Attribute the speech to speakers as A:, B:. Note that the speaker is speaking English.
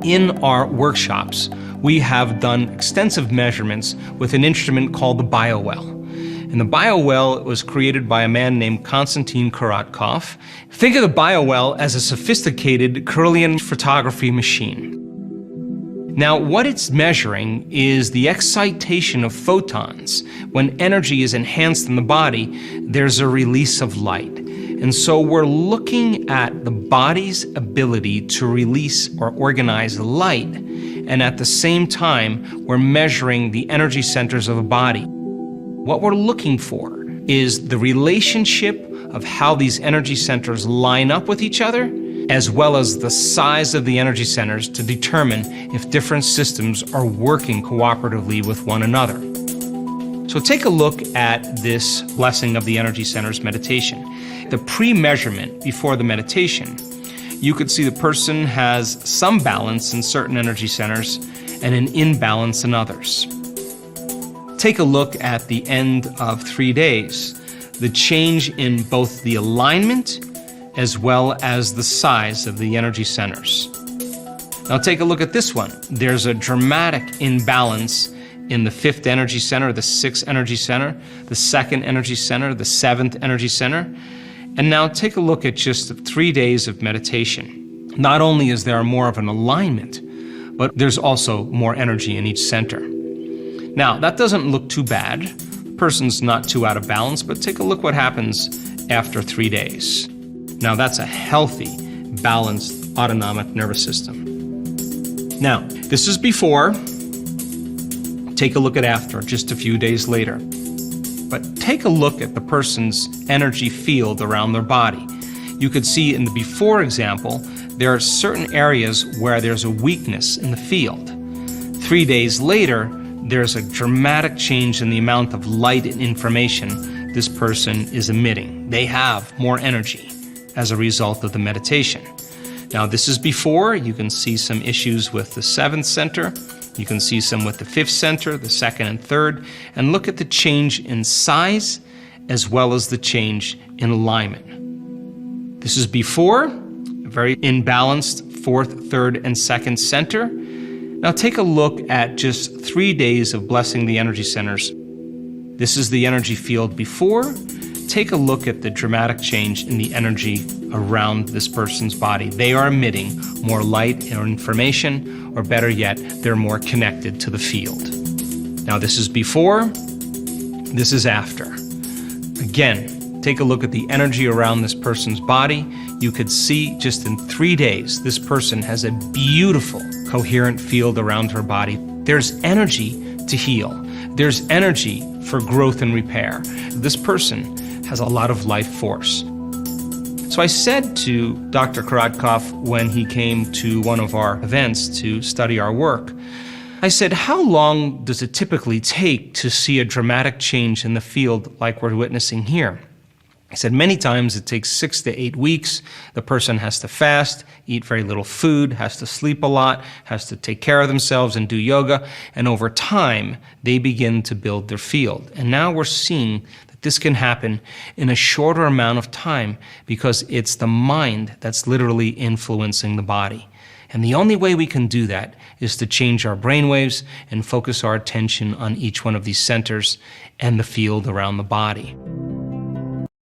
A: In our workshops, we have done extensive measurements with an instrument called the BioWell. And the BioWell was created by a man named Konstantin Korotkov. Think of the BioWell as a sophisticated Kirlian photography machine. Now, what it's measuring is the excitation of photons. When energy is enhanced in the body, there's a release of light. And so we're looking at the body's ability to release or organize light, and at the same time, we're measuring the energy centers of the body. What we're looking for is the relationship of how these energy centers line up with each other, as well as the size of the energy centers to determine if different systems are working cooperatively with one another. So take a look at this Blessing of the Energy Centers meditation. The pre-measurement before the meditation, you could see the person has some balance in certain energy centers and an imbalance in others. Take a look at the end of 3 days, the change in both the alignment as well as the size of the energy centers. Now take a look at this one. There's a dramatic imbalance in the 5th energy center, the 6th energy center, the 2nd energy center, the 7th energy center. And now take a look at just 3 days of meditation. Not only is there more of an alignment, but there's also more energy in each center. Now, that doesn't look too bad. The person's not too out of balance, but take a look what happens after 3 days. Now, that's a healthy, balanced autonomic nervous system. Now, this is before. Take a look at after, just a few days later. But take a look at the person's energy field around their body. You could see in the before example, there are certain areas where there's a weakness in the field. 3 days later, there's a dramatic change in the amount of light and information this person is emitting. They have more energy as a result of the meditation. Now, this is before. You can see some issues with the 7th center. You can see some with the 5th center, the 2nd and 3rd, and look at the change in size as well as the change in alignment. This is before, a very imbalanced 4th, 3rd, and 2nd center. Now take a look at just 3 days of blessing the energy centers. This is the energy field before. Take a look at the dramatic change in the energy around this person's body. They are emitting more light or information, or better yet, they're more connected to the field. Now this is before, this is after. Again, take a look at the energy around this person's body. You could see just in 3 days, this person has a beautiful, coherent field around her body. There's energy to heal. There's energy for growth and repair. This person has a lot of life force. So I said to Dr. Korotkov when he came to one of our events to study our work, I said, how long does it typically take to see a dramatic change in the field like we're witnessing here? He said many times it takes 6 to 8 weeks. The person has to fast, eat very little food, has to sleep a lot, has to take care of themselves and do yoga, and over time they begin to build their field. And now we're seeing that this can happen in a shorter amount of time because it's the mind that's literally influencing the body. And the only way we can do that is to change our brainwaves and focus our attention on each one of these centers and the field around the body.